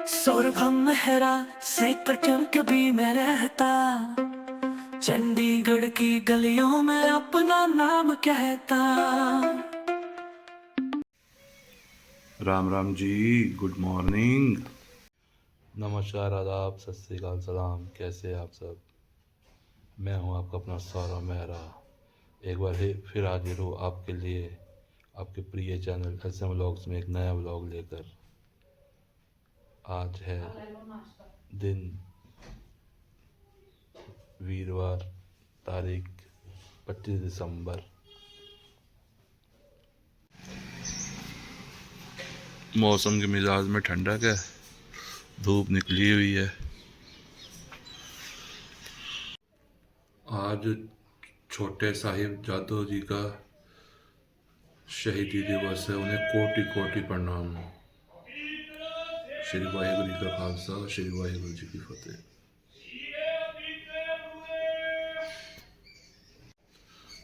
सौरभम मेहरा से पर कभी मैं रहता, चंडीगढ़ की गलियों में अपना नाम कहता। राम राम जी, गुड मॉर्निंग, नमस्कार, आदाब, सत श्री अकाल, सलाम। कैसे हैं आप सब? मैं हूं आपका अपना सौरभ मेहरा। एक बार फिर हाजिर हूँ आपके लिए, आपके प्रिय चैनल SM व्लॉग्स में एक नया व्लॉग लेकर। आज है दिन वीरवार, तारीख 25 दिसंबर। मौसम के मिजाज में ठंडक है, धूप निकली हुई है। आज छोटे साहिब जादव जी का शहीदी दिवस है। उन्हें कोटि कोटि प्रणाम। श्री वाहिगुरु जी का खालसा, श्री वाहिगुरु जी की फतेह।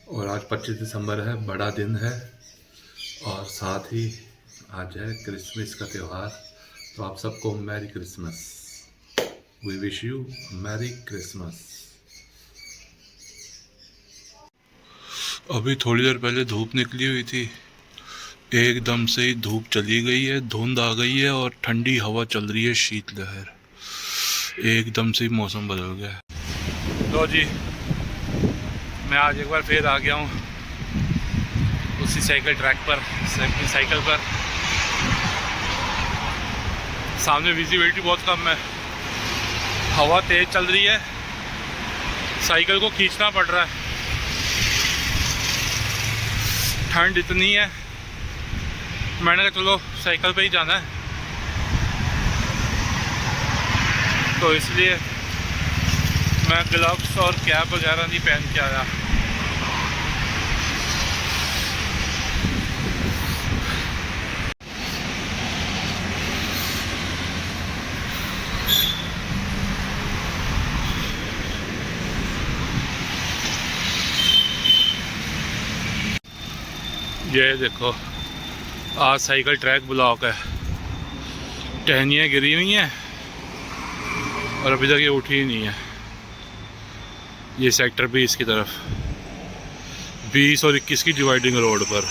और आज 25 दिसंबर है, बड़ा दिन है, और साथ ही आज है क्रिसमस का त्यौहार। तो आप सबको merry Christmas. We wish you merry Christmas. अभी थोड़ी देर पहले धूप निकली हुई थी, एकदम से ही धूप चली गई है, धुंध आ गई है और ठंडी हवा चल रही है, शीतलहर। एकदम से ही मौसम बदल गया है। लो जी, मैं आज एक बार फिर आ गया हूँ उसी साइकिल ट्रैक पर, साइकिल पर। सामने विजिबिलिटी बहुत कम है, हवा तेज चल रही है, साइकिल को खींचना पड़ रहा है, ठंड इतनी है। मैंने कहा चलो साइकिल पे ही जाना है, तो इसलिए मैं ग्लव्स और कैप वगैरह नहीं पहन के आया। ये देखो, आज साइकिल ट्रैक ब्लॉक है, टहनियाँ गिरी हुई हैं और अभी तक ये उठी ही नहीं है। ये सेक्टर 20 की तरफ, 20 और 21 की डिवाइडिंग रोड पर।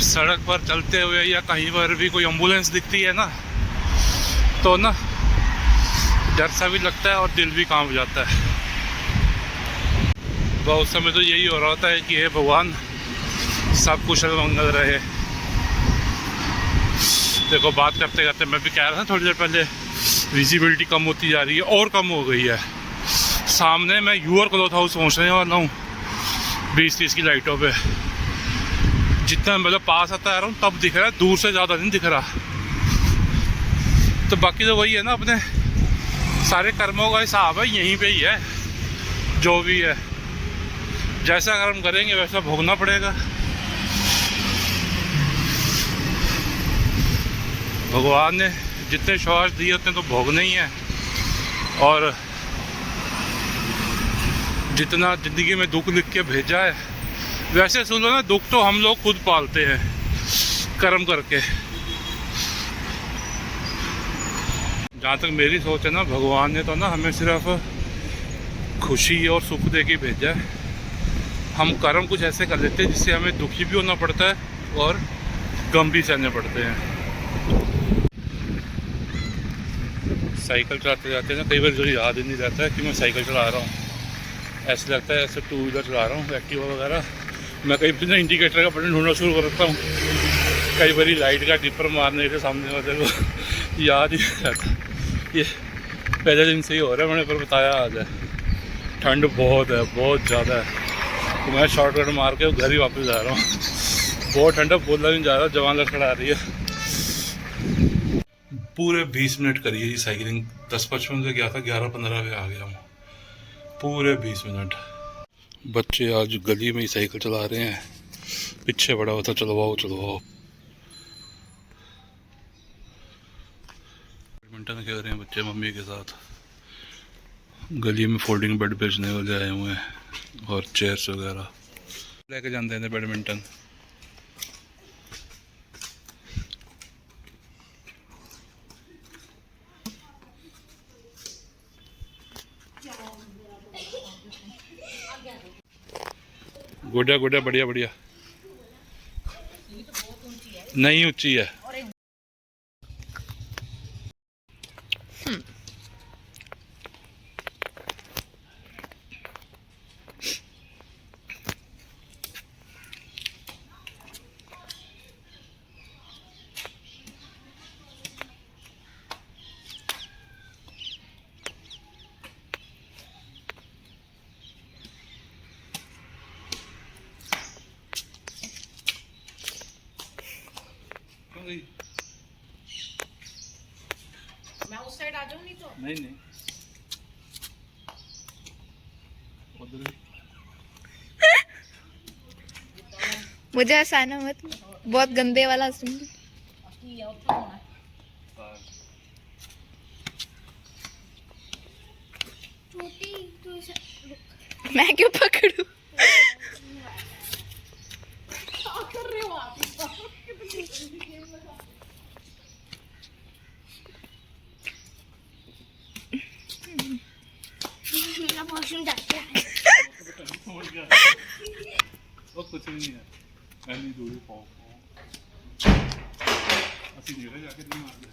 सड़क पर चलते हुए या कहीं पर भी कोई एम्बुलेंस दिखती है ना, तो ना डर सा भी लगता है और दिल भी कांप जाता है। बहुत समय तो यही हो रहा होता है कि हे भगवान, सब कुशल मंगल रहे। देखो, बात करते करते मैं भी कह रहा था थोड़ी देर पहले, विजिबिलिटी कम होती जा रही है और कम हो गई है। सामने मैं यूआर क्लॉथ हाउस पहुंचने वाला हूँ 20-30 की लाइटों पे। जितना मतलब पास आता आ रहा हूँ तब दिख रहा है, दूर से ज़्यादा नहीं दिख रहा। तो बाकी तो वही है ना, अपने सारे कर्मों का हिसाब है, यहीं पे ही है। जो भी है, जैसा कर्म करेंगे वैसा भोगना पड़ेगा। भगवान ने जितने श्वास दिए उतने तो भोगने ही है, और जितना ज़िंदगी में दुख लिख के भेजा है, वैसे सुनो ना, दुख तो हम लोग खुद पालते हैं कर्म करके। जहाँ तक मेरी सोच है ना, भगवान ने तो ना हमें सिर्फ खुशी और सुख दे के भेजा है। हम कर्म कुछ ऐसे कर लेते हैं जिससे हमें दुखी भी होना पड़ता है और गम भी सहने पड़ते हैं। साइकिल चलाते जाते हैं ना, कई बार जो याद ही नहीं रहता है कि मैं साइकिल चला रहा हूँ। ऐसे लगता है ऐसे टू व्हीलर चला रहा हूँ, एक्टिवा वगैरह। मैं कई बार इंडिकेटर का बटन ढूंढना शुरू करता हूँ, कई बार लाइट का डिपर मारने से सामने वाले को याद ही नहीं रहता। ये पहले दिन से ही हो रहा है, मैंने पर बताया आज है। ठंड बहुत है, बहुत ज़्यादा है, तो मैं शॉर्टकट मार के घर ही वापस जा रहा हूँ। बहुत ठंडा, बोलना नहीं जा रहा, जवान लड़खड़ा रही है। पूरे 20 मिनट करी है साइकिलिंग, 10:55 से गया था, 11:15 पे आ गया हूँ। पूरे 20 मिनट। बच्चे आज गली में ही साइकिल चला रहे हैं, पीछे बड़ा होता चलवाओ चलवाओ। बैडमिंटन खेल रहे हैं बच्चे मम्मी के साथ। गली में फोल्डिंग बेड बेचने वाले आए हुए हैं और चेयर्स वगैरह लेके जाते हैं बैडमिंटन। गुड्डा गुड्डा बढ़िया बढ़िया। नहीं ऊंची है। मैं उस साइड आ जाऊं नहीं तो नहीं नहीं उधर मुझे हंसाना मत, बहुत गंदे वाला हंसूंगी। असली है उतना होना। मैं क्यों पकड़ू? क्या कर रहे हो आप? मेरा वॉशरूम जाता है। वो कुछ नहीं है। मैं नहीं दूरी पाऊँ असली नहीं जाके नहीं मार दे।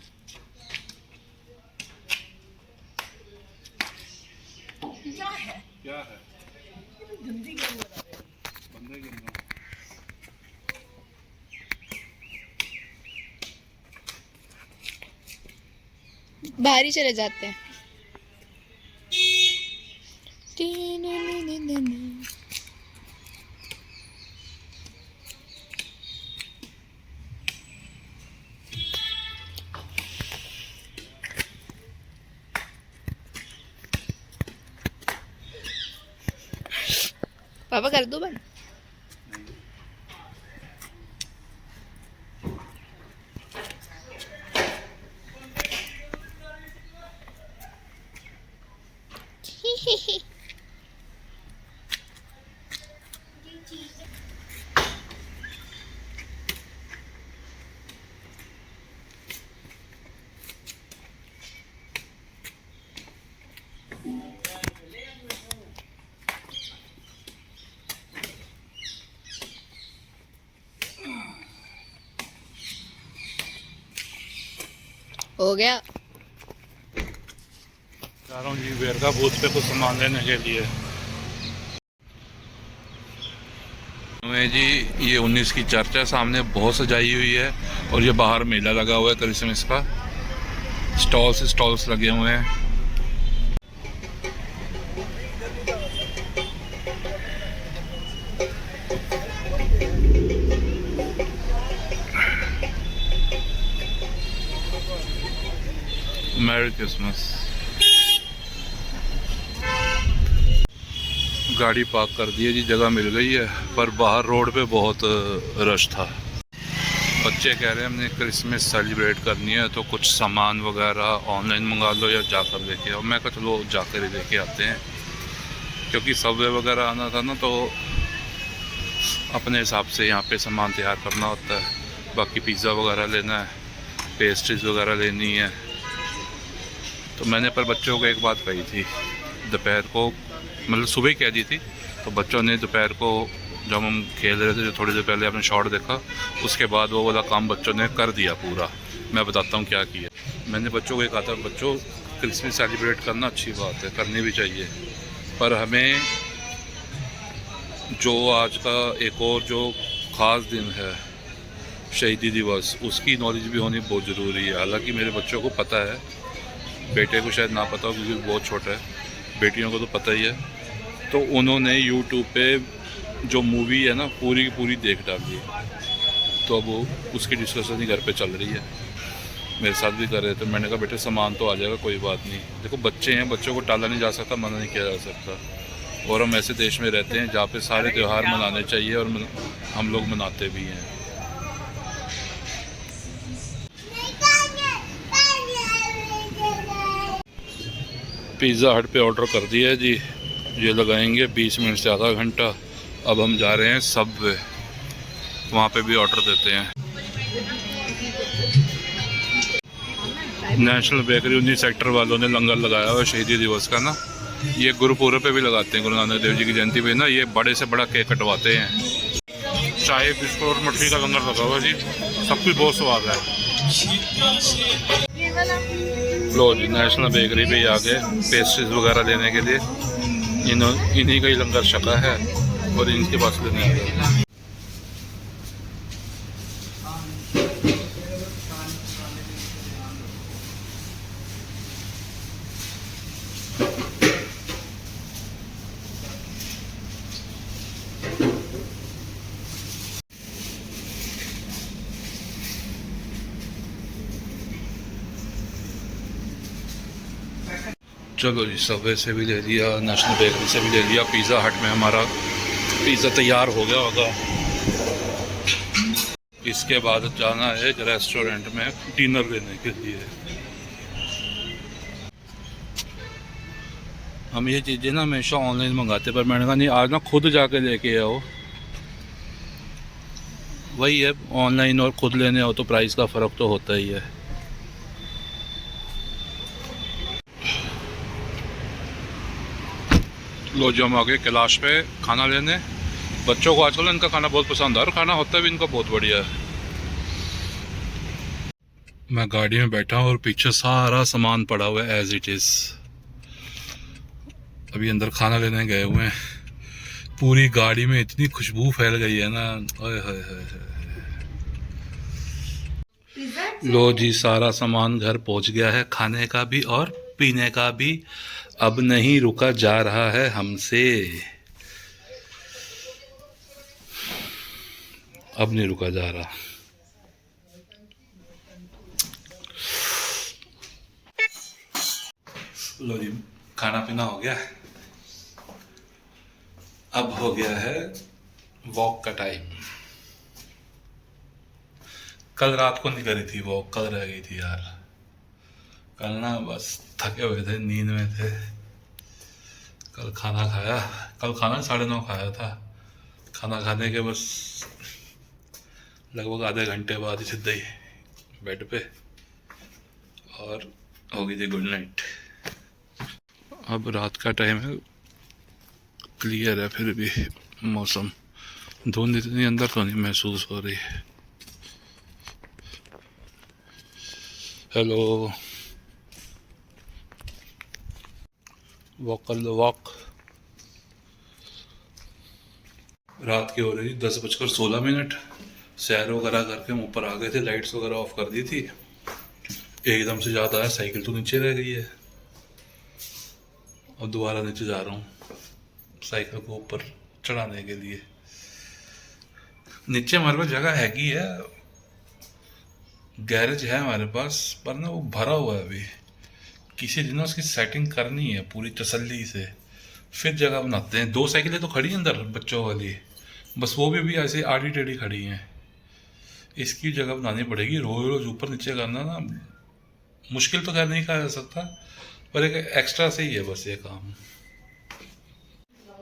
क्या है? क्या है? गंदी क्यों बता रहे हो? बंदे के अंदर बाहर ही चले जाते हैं। पापा कर दो बंद। हो गया। जा रहा हूँ जी वेरका बूथ पे कुछ सामान लेने के लिए। जी ये 19 की चर्च है, सामने बहुत सजाई हुई है और ये बाहर मेला लगा हुआ है क्रिसमस का। स्टॉल्स लगे हुए हैं। Merry Christmas. गाड़ी पार्क कर दी है जी, जगह मिल गई है, पर बाहर रोड पे बहुत रश था। बच्चे कह रहे हैं हमने क्रिसमस सेलिब्रेट करनी है तो कुछ सामान वगैरह ऑनलाइन मंगा लो या जाकर लेके आओ। मैं कहा चलो जाकर ही लेके आते हैं, क्योंकि सबवे वगैरह आना था ना, तो अपने हिसाब से यहाँ पे सामान तैयार करना होता है। बाकी पिज़्ज़ा वगैरह लेना है, पेस्ट्रीज वगैरह लेनी है। तो मैंने पर बच्चों को एक बात कही थी दोपहर को, मतलब सुबह ही कह दी थी, तो बच्चों ने दोपहर को जब हम खेल रहे थे, जो थोड़ी देर पहले आपने शॉट देखा, उसके बाद वो वाला काम बच्चों ने कर दिया पूरा। मैं बताता हूँ क्या किया। मैंने बच्चों को कहा था, बच्चों क्रिसमस सेलिब्रेट करना अच्छी बात है, करनी भी चाहिए, पर हमें जो आज का एक और जो ख़ास दिन है शहीदी दिवस, उसकी नॉलेज भी होनी बहुत ज़रूरी है। हालांकि मेरे बच्चों को पता है, बेटे को शायद ना पता हो क्योंकि बहुत छोटा है, बेटियों को तो पता ही है। तो उन्होंने यूट्यूब पे जो मूवी है ना पूरी की पूरी देख डाली, तो अब वो उसकी डिस्कशन ही घर पे चल रही है। मेरे साथ भी कर रहे थे। मैंने कहा बेटे सामान तो आ जाएगा, कोई बात नहीं। देखो बच्चे हैं, बच्चों को टाला नहीं जा सकता, मना नहीं किया जा सकता। और हम ऐसे देश में रहते हैं जहाँ पे सारे त्यौहार मनाने चाहिए और हम लोग मनाते भी हैं। पिज़्ज़ा हट पे ऑर्डर कर दिया है जी, ये लगाएंगे 20 मिनट से आधा घंटा। अब हम जा रहे हैं सबवे, वहाँ पे भी ऑर्डर देते हैं। नेशनल बेकरी 19 सेक्टर वालों ने लंगर लगाया हुआ शहीदी दिवस का ना, ये गुरुपुरब पे भी लगाते हैं, गुरु नानक देव जी की जयंती पे ना, ये बड़े से बड़ा केक कटवाते हैं। चाय बिस्कुट और मछली का लंगर लगा हुआ जी, सब कुछ बहुत स्वाद है। लो जी, नेशनल बेकरी पे ही आ गए पेस्ट्रीज वगैरह लेने के लिए। इन्हीं का ही लंगर छका है और इनके पास लेने आ गए। चलो जी, सबवे से भी ले लिया, नेशनल बेकरी से भी ले लिया। पिज़्ज़ा हट में हमारा पिज़्ज़ा तैयार हो गया होगा। इसके बाद जाना है एक रेस्टोरेंट में डिनर लेने के लिए। हम ये चीज़ें ना हमेशा ऑनलाइन मंगाते, पर मैंने कहा नहीं, आज ना खुद जाके लेके आओ। वही है, ऑनलाइन और खुद लेने आओ तो प्राइस का फ़र्क तो होता ही है। लो जो हम आ गए कैलाश पे खाना लेने। बच्चों को आजकल इनका खाना बहुत पसंद है और खाना होता भी इनका बहुत बढ़िया है। मैं गाड़ी में बैठा हूँ और पीछे सारा सामान पड़ा हुआ है एज इट इज़। अभी अंदर खाना लेने गए हुए हैं। पूरी गाड़ी में इतनी खुशबू फैल गई है ना, ओए होए होए। लो जी, सारा सामान घर पहुंच गया है, खाने का भी और पीने का भी। अब नहीं रुका जा रहा है हमसे, अब नहीं रुका जा रहा। लो जी, खाना पीना हो गया, अब हो गया है वॉक का टाइम। कल रात को नहीं करी थी वॉक, कल रह गई थी यार। कल ना बस थके हुए थे, नींद में थे। कल खाना खाया, कल खाना 9:30 खाया था। खाना खाने के बस लगभग आधे घंटे बाद ही सीधे ही बेड पे, और हो गई थी गुड नाइट। अब रात का टाइम है, क्लियर है फिर भी मौसम। धुंध इतनी अंदर तो नहीं महसूस हो रही है। हेलो, वॉक कर लो वॉक। रात की हो रही थी 10:16। सैर वगैरह करके हम ऊपर आ गए थे, लाइट्स वगैरह ऑफ कर दी थी। एकदम से याद आया साइकिल तो नीचे रह गई है। अब दोबारा नीचे जा रहा हूँ साइकिल को ऊपर चढ़ाने के लिए। नीचे हमारे पास जगह हैगी है, गैरेज है हमारे पास, पर ना वो भरा हुआ है। अभी किसी दिन उसकी सेटिंग करनी है पूरी तसल्ली से, फिर जगह बनाते हैं। 2 साइकिलें तो खड़ी हैं अंदर बच्चों वाली, बस वो भी अभी ऐसे आड़ी टेढ़ी खड़ी हैं। इसकी जगह बनानी पड़ेगी। रोज रोज ऊपर नीचे करना ना मुश्किल तो खैर नहीं कहा जा सकता, पर एक एक्स्ट्रा से ही है बस ये काम।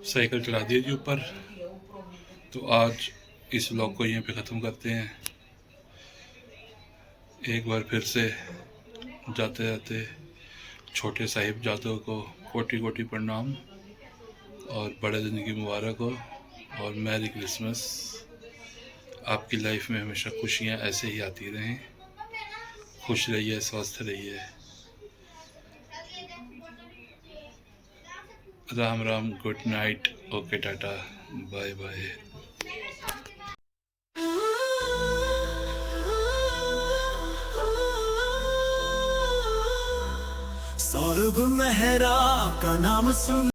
साइकिल चला दी जी ऊपर। तो आज इस व्लॉग को यहीं पे ख़त्म करते हैं। एक बार फिर से जाते जाते छोटे साहिबजादों को कोटि कोटि प्रणाम और बड़े दिन की मुबारक हो और मैरी क्रिसमस। आपकी लाइफ में हमेशा खुशियाँ ऐसे ही आती रहें। खुश रहिए, स्वस्थ रहिए। Ram Ram, good night, okay, tata, bye bye. Saurabh Mehra का नाम सुन